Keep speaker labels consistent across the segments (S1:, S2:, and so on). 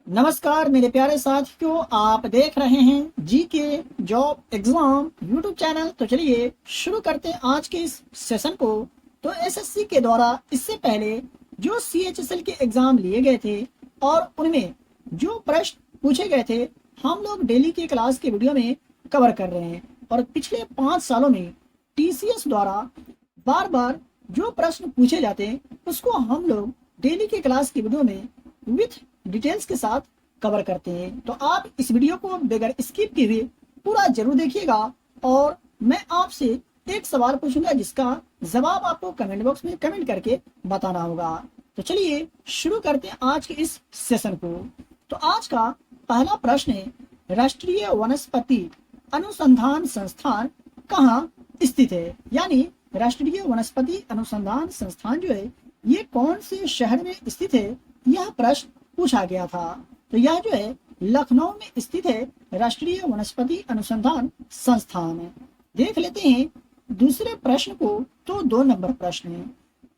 S1: नमस्कार मेरे प्यारे साथियों, आप देख रहे हैं GK job exam YouTube channel. तो चलिए शुरू करते हैं आज के इस सेशन को। तो एसएससी के द्वारा इससे पहले जो सीएचएसएल के एग्जाम लिए गए थे और उनमें जो प्रश्न पूछे गए थे, हम लोग डेली की क्लास के वीडियो में कवर कर रहे हैं। और पिछले 5 सालों में टीसीएस द्वारा बार बार जो प्रश्न पूछे जाते हैं उसको हम लोग डेली की क्लास की वीडियो में विथ डिटेल्स के साथ कवर करते हैं। तो आप इस वीडियो को बगैर स्किप किए हुए पूरा जरूर देखिएगा। और मैं आपसे एक सवाल पूछूंगा जिसका जवाब आपको कमेंट बॉक्स में कमेंट करके बताना होगा। तो चलिए शुरू करते हैं आज के इस सेशन को। तो आज का पहला प्रश्न है, राष्ट्रीय वनस्पति अनुसंधान संस्थान कहाँ स्थित है? यानी राष्ट्रीय वनस्पति अनुसंधान संस्थान जो है ये कौन से शहर में स्थित है, यह प्रश्न पूछा गया था। तो यह जो है लखनऊ में स्थित है राष्ट्रीय वनस्पति अनुसंधान संस्थान। देख लेते हैं दूसरे प्रश्न को। तो 2 नंबर प्रश्न है,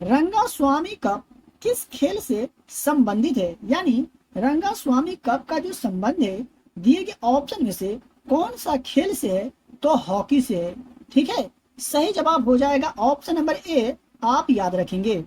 S1: रंगास्वामी कप किस खेल से संबंधित है? यानी रंगास्वामी कप का जो संबंध है दिए गए ऑप्शन में से कौन सा खेल से है? तो हॉकी से है। ठीक है, सही जवाब हो जाएगा ऑप्शन नंबर ए, आप याद रखेंगे।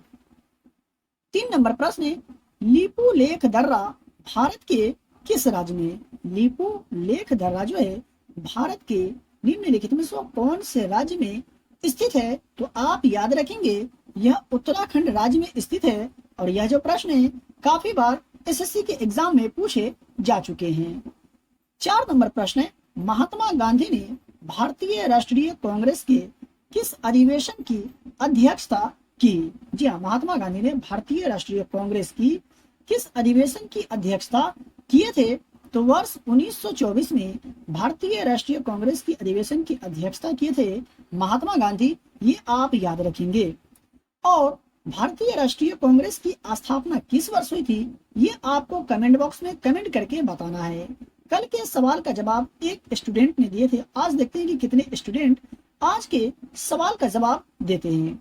S1: 3 नंबर प्रश्न है, लीपू लेख दर्रा भारत के किस राज्य में? लीपू लेख दर्रा जो है भारत के निम्नलिखित में से कौन से राज्य में स्थित है? तो आप याद रखेंगे यह उत्तराखंड राज्य में स्थित है। और यह जो प्रश्न है काफी बार एसएससी के एग्जाम में पूछे जा चुके हैं। 4 नंबर प्रश्न है, महात्मा गांधी ने भारतीय राष्ट्रीय कांग्रेस के किस अधिवेशन की अध्यक्षता की? जी हाँ, महात्मा गांधी ने भारतीय राष्ट्रीय कांग्रेस की किस अधिवेशन की अध्यक्षता किए थे? तो वर्ष 1924 में भारतीय राष्ट्रीय कांग्रेस की अधिवेशन की अध्यक्षता किए थे महात्मा गांधी, ये आप याद रखेंगे। और भारतीय राष्ट्रीय कांग्रेस की स्थापना किस वर्ष हुई थी, ये आपको कमेंट बॉक्स में कमेंट करके बताना है। कल के सवाल का जवाब एक स्टूडेंट ने दिए थे, आज देखते हैं कि कितने स्टूडेंट आज के सवाल का जवाब देते हैं।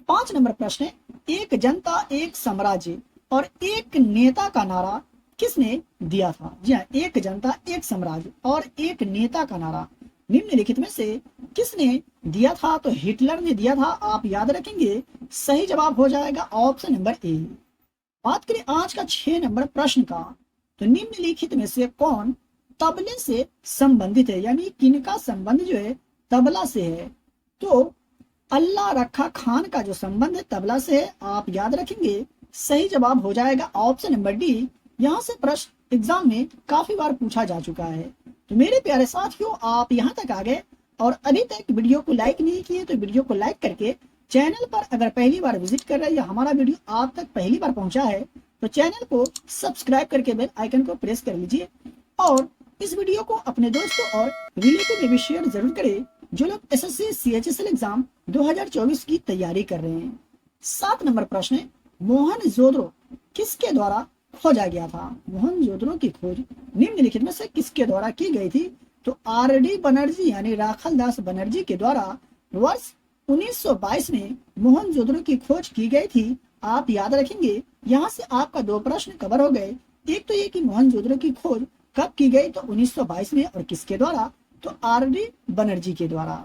S1: 5 नंबर प्रश्न है, एक जनता एक साम्राज्य और एक नेता का नारा किसने दिया था? जी हाँ, एक जनता एक साम्राज्य और एक नेता का नारा निम्नलिखित में से किसने दिया था? तो हिटलर ने दिया था, आप याद रखेंगे। सही जवाब हो जाएगा ऑप्शन नंबर ए। बात करें आज का 6 नंबर प्रश्न का, तो निम्नलिखित में से कौन तबले से संबंधित है? यानी किनका संबंध जो है तबला से है? तो अल्लाह रखा खान का जो संबंध है तबला से है, आप याद रखेंगे। सही जवाब हो जाएगा ऑप्शन नंबर डी। यहाँ से प्रश्न एग्जाम में काफी बार पूछा जा चुका है। तो मेरे प्यारे साथियों, आप यहाँ तक आ गए और अभी तक वीडियो को लाइक नहीं किए तो वीडियो को लाइक करके चैनल पर अगर पहली बार विजिट कर रहे हैं या हमारा वीडियो आप तक पहली बार पहुंचा है तो चैनल को सब्सक्राइब करके बेल आइकन को प्रेस कर लीजिए। और इस वीडियो को अपने दोस्तों और रिलेटिव में भी शेयर जरूर करें जो लोग एसएससी सीएचएसएल एग्जाम 2024 की तैयारी कर रहे हैं। 7 नंबर प्रश्न है, मोहनजोदड़ो किसके द्वारा खोजा गया था? मोहनजोदड़ो की खोज निम्नलिखित में से किसके द्वारा की गई थी? तो आरडी बनर्जी यानी राखलदास बनर्जी के द्वारा वर्ष 1922 में मोहनजोदड़ो की खोज की गई थी, आप याद रखेंगे। यहाँ से आपका 2 प्रश्न कवर हो गए। एक तो ये कि मोहनजोदड़ो की खोज कब की गई, तो 1922 में, और किसके द्वारा? तो आरडी बनर्जी के द्वारा।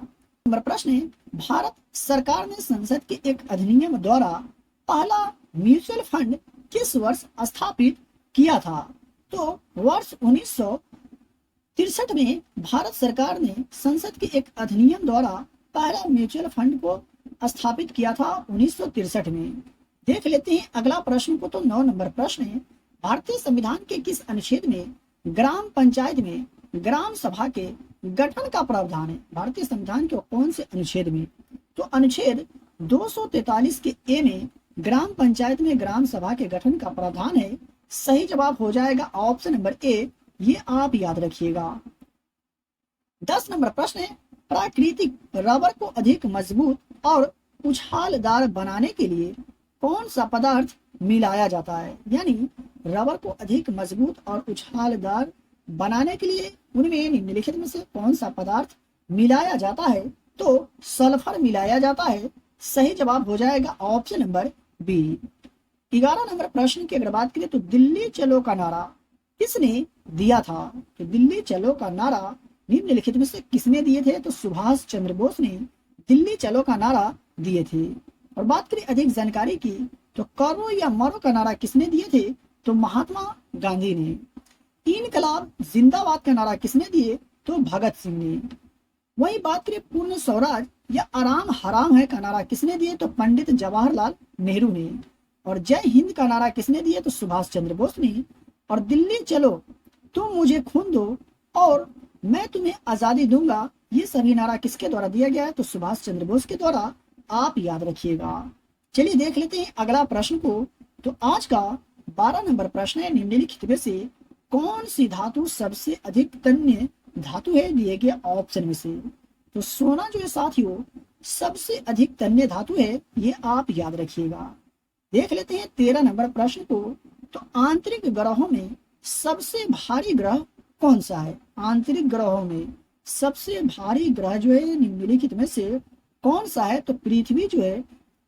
S1: नंबर प्रश्न है, भारत सरकार ने संसद के एक अधिनियम द्वारा पहला म्यूचुअल फंड किस वर्ष स्थापित किया था? तो वर्ष 1963 में भारत सरकार ने संसद के एक अधिनियम द्वारा पहला म्यूचुअल फंड को स्थापित किया था 1963 में। देख लेते हैं अगला प्रश्न को। तो 9 नंबर प्रश्न है, भारतीय संविधान के किस अनुच्छेद में ग्राम पंचायत में ग्राम सभा के गठन का प्रावधान है? भारतीय संविधान के कौन से अनुच्छेद में? तो अनुच्छेद 243 के ए में ग्राम पंचायत में ग्राम सभा के गठन का प्रावधान है। सही जवाब हो जाएगा ऑप्शन नंबर ए, ये आप याद रखिएगा। 10 नंबर प्रश्न है, प्राकृतिक रबर को अधिक मजबूत और उछालदार बनाने के लिए कौन सा पदार्थ मिलाया जाता है? यानी रबर को अधिक मजबूत और उछालदार बनाने के लिए उनमें निम्नलिखित में से कौन सा पदार्थ मिलाया जाता है? तो सल्फर मिलाया जाता है। सही जवाब हो जाएगा ऑप्शन नंबर बी। 11 नंबर प्रश्न की अगर बात करें तो दिल्ली चलो का नारा किसने दिया था? तो दिल्ली चलो का नारा निम्नलिखित में से किसने दिए थे? तो सुभाष चंद्र बोस ने दिल्ली चलो का नारा दिए थे। और बात करें अधिक जानकारी की, तो करो या मरो का नारा किसने दिए थे? तो महात्मा गांधी ने। इनकलाब जिंदाबाद का नारा किसने दिए? तो भगत सिंह ने। वही बात करें पूर्ण स्वराज या आराम हराम है का नारा किसने दिए? तो पंडित जवाहरलाल नेहरू ने। और जय हिंद का नारा किसने दिए? तो सुभाष चंद्र बोस ने। और दिल्ली चलो, तुम मुझे खून दो और मैं तुम्हें आजादी दूंगा, ये सभी नारा किसके द्वारा दिया गया है? तो सुभाष चंद्र बोस के द्वारा। आप याद रखिएगा। चलिए देख लेते हैं अगला प्रश्न को। तो आज का 12 नंबर प्रश्न है, निम्नलिखित में से कौन सी धातु सबसे अधिक तन्य धातु है दिए गए ऑप्शन में से? तो सोना जो है साथियों सबसे अधिक तन्य धातु है, ये आप याद रखिएगा। देख लेते हैं 13 नंबर प्रश्न को। तो आंतरिक ग्रहों में सबसे भारी ग्रह कौन सा है? आंतरिक ग्रहों में सबसे भारी ग्रह जो है निम्नलिखित में से कौन सा है? तो पृथ्वी जो है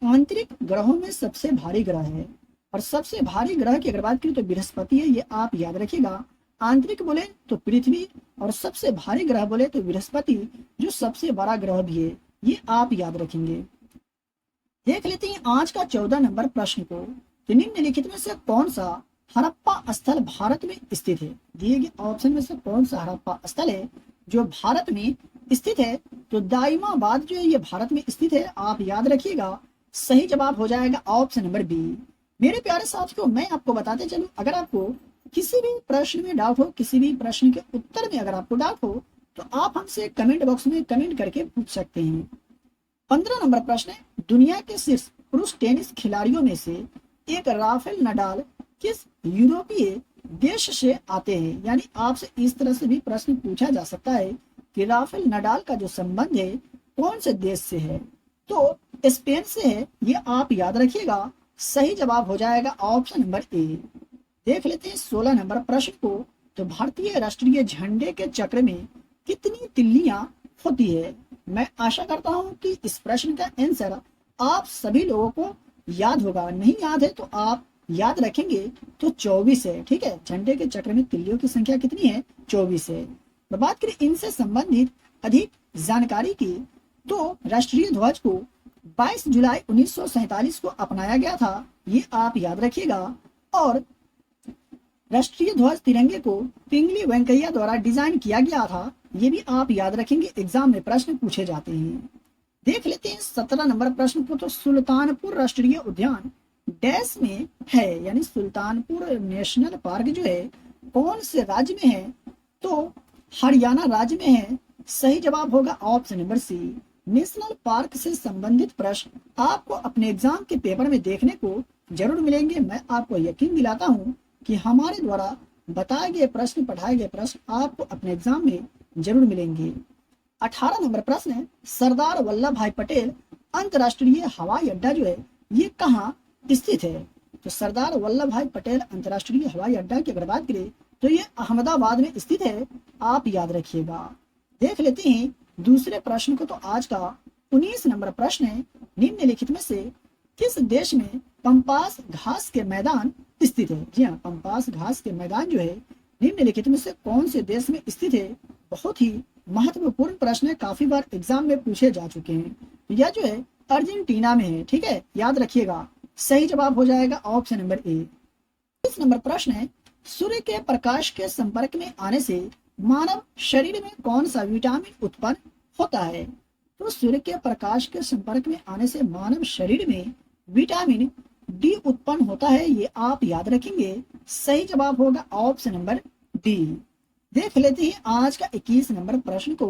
S1: आंतरिक ग्रहों में सबसे भारी ग्रह है। और सबसे भारी ग्रह की अगर बात करें तो बृहस्पति है, ये आप याद रखिएगा। आंतरिक बोले तो पृथ्वी और सबसे भारी ग्रह बोले तो बृहस्पति, जो सबसे बड़ा ग्रह भी है, ये आप याद रखेंगे। देख लेते हैं आज का 14 नंबर प्रश्न को। तो निम्नलिखित में से कौन सा हड़प्पा स्थल भारत में स्थित है? दिए गए ऑप्शन में से कौन सा हड़प्पा स्थल है जो भारत में स्थित है? तो दाइमाबाद जो है ये भारत में स्थित है, आप याद रखिएगा। सही जवाब हो जाएगा ऑप्शन नंबर बी। मेरे प्यारे साथियों, मैं आपको बताते चलूं, अगर आपको किसी भी प्रश्न में डाउट हो, किसी भी प्रश्न के उत्तर में अगर आपको डाउट हो, तो आप हमसे कमेंट बॉक्स में कमेंट करके पूछ सकते हैं। 15 नंबर प्रश्न है, दुनिया के शीर्ष पुरुष टेनिस खिलाड़ियों में से एक राफेल नडाल किस यूरोपीय देश से आते हैं? यानी आपसे इस तरह से भी प्रश्न पूछा जा सकता है कि राफेल नडाल का जो संबंध है कौन से देश से है? तो स्पेन से है, ये आप याद रखिएगा। सही जवाब हो जाएगा ऑप्शन नंबर ए। देख लेते हैं 16 नंबर प्रश्न को। तो भारतीय राष्ट्रीय झंडे के चक्र में कितनी तिल्लियां होती है? मैं आशा करता हूं कि इस प्रश्न का आंसर आप सभी लोगों को याद होगा। नहीं याद है तो आप याद रखेंगे, तो 24 है। ठीक है, झंडे के चक्र में तिल्लियों की संख्या कितनी है? 24 है। तो बात करें इनसे संबंधित अधिक जानकारी की, तो राष्ट्रीय ध्वज को 22 जुलाई 1947 को अपनाया गया था, ये आप याद रखिएगा। और राष्ट्रीय ध्वज तिरंगे को पिंगली वेंकैया द्वारा डिजाइन किया गया था, ये भी आप याद रखेंगे, एग्जाम में प्रश्न पूछे जाते हैं। देख लेते हैं 17 नंबर प्रश्न को। तो सुल्तानपुर राष्ट्रीय उद्यान डैश में है, यानी सुल्तानपुर नेशनल पार्क जो है कौन से राज्य में है? तो हरियाणा राज्य में है। सही जवाब होगा option number C. National park से संबंधित प्रश्न आपको अपने एग्जाम के पेपर में देखने को जरूर मिलेंगे। मैं आपको यकीन दिलाता हूँ कि हमारे द्वारा बताए गए प्रश्न, पढ़ाए गए प्रश्न आपको अपने एग्जाम में जरूर मिलेंगे। 18 नंबर प्रश्न है, सरदार वल्लभ भाई पटेल अंतर्राष्ट्रीय हवाई अड्डा जो है ये कहाँ स्थित है? तो सरदार वल्लभ भाई पटेल अंतर्राष्ट्रीय हवाई अड्डा की अगर बात करें तो ये अहमदाबाद में स्थित है, आप याद रखिएगा। देख लेते हैं दूसरे प्रश्न को। तो आज का 19 नंबर प्रश्न है, निम्नलिखित में से किस देश में पंपास घास के मैदान स्थित है? जी हाँ, पंपास घास के मैदान जो है निम्नलिखित में से कौन से देश में स्थित है? बहुत ही महत्वपूर्ण प्रश्न है, काफी बार एग्जाम में पूछे जा चुके हैं। यह जो है अर्जेंटीना में है। ठीक है, याद रखिएगा। सही जवाब हो जाएगा ऑप्शन नंबर ए। 20 नंबर प्रश्न है, सूर्य के प्रकाश के संपर्क में आने से मानव शरीर में कौन सा विटामिन उत्पन्न होता है? तो सूर्य के प्रकाश के संपर्क में आने से मानव शरीर में विटामिन डी उत्पन्न होता है, ये आप याद रखेंगे। सही जवाब होगा ऑप्शन नंबर डी। देख लेते हैं आज का 21 नंबर प्रश्न को।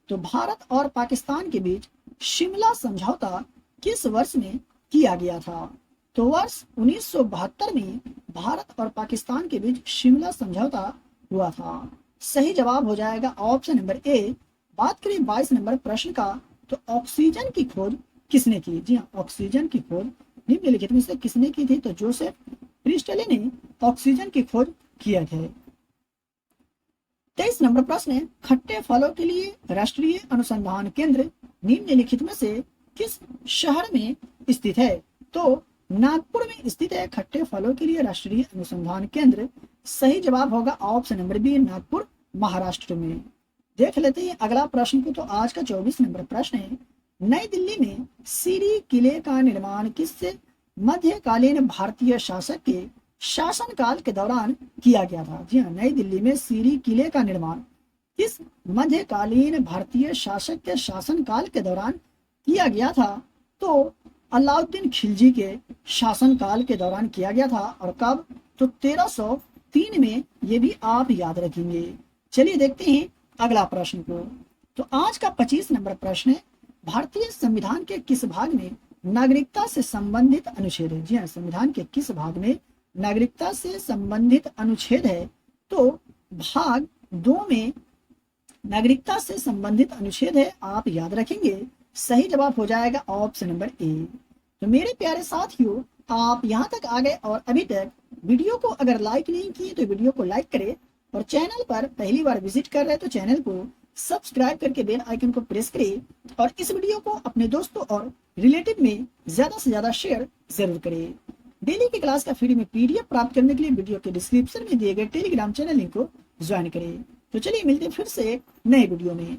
S1: तो भारत और पाकिस्तान के बीच शिमला समझौता किस वर्ष में किया गया था? तो वर्ष 1972 में भारत और पाकिस्तान के बीच शिमला समझौता हुआ था। सही जवाब हो जाएगा ऑप्शन नंबर ए। बात करें 22 नंबर प्रश्न का, तो ऑक्सीजन की खोज किसने की? जी हाँ, ऑक्सीजन की खोज निम्नलिखित में से किसने की थी? तो जोसेफ प्रिस्टले ने ऑक्सीजन की खोज किया था। 23 नंबर प्रश्न है, खट्टे फलों के लिए राष्ट्रीय अनुसंधान केंद्र निम्नलिखित में से किस शहर में स्थित है? तो नागपुर में स्थित है खट्टे फलों के लिए राष्ट्रीय अनुसंधान केंद्र। सही जवाब होगा option number B, Nagpur, Maharashtra में। देख लेते हैं अगला प्रश्न को। तो आज का 24 नंबर प्रश्न है, नई दिल्ली में सीरी किले का निर्माण किससे मध्यकालीन भारतीय शासक के शासनकाल के दौरान किया गया था? जी हाँ, नई दिल्ली में सीरी किले का निर्माण किस मध्यकालीन भारतीय शासक के शासनकाल के दौरान किया गया था? तो अलाउद्दीन खिलजी के शासनकाल के दौरान किया गया था। और कब? तो 1303 में। ये भी आप याद रखेंगे। चलिए देखते हैं अगला प्रश्न को। तो आज का 25 नंबर प्रश्न है, भारतीय संविधान के किस भाग में नागरिकता से संबंधित अनुच्छेद है? जी हाँ, संविधान के किस भाग में नागरिकता से संबंधित अनुच्छेद है? तो भाग 2 में नागरिकता से संबंधित अनुच्छेद है, आप याद रखेंगे। सही जवाब हो जाएगा ऑप्शन नंबर ए। तो मेरे प्यारे साथियों, आप यहाँ तक आ गए और अभी तक वीडियो को अगर लाइक नहीं किए तो वीडियो को लाइक करें, और चैनल पर पहली बार विजिट कर रहे हैं तो चैनल को सब्सक्राइब करके बेल आइकन को प्रेस करें, और इस वीडियो को अपने दोस्तों और रिलेटिव में ज्यादा से ज्यादा शेयर जरूर करें। डेली की क्लास का फ्री में पीडीएफ प्राप्त करने के लिए वीडियो के डिस्क्रिप्शन में दिए गए टेलीग्राम चैनल लिंक को ज्वाइन करें। तो चलिए मिलते हैं फिर से एक नए वीडियो में।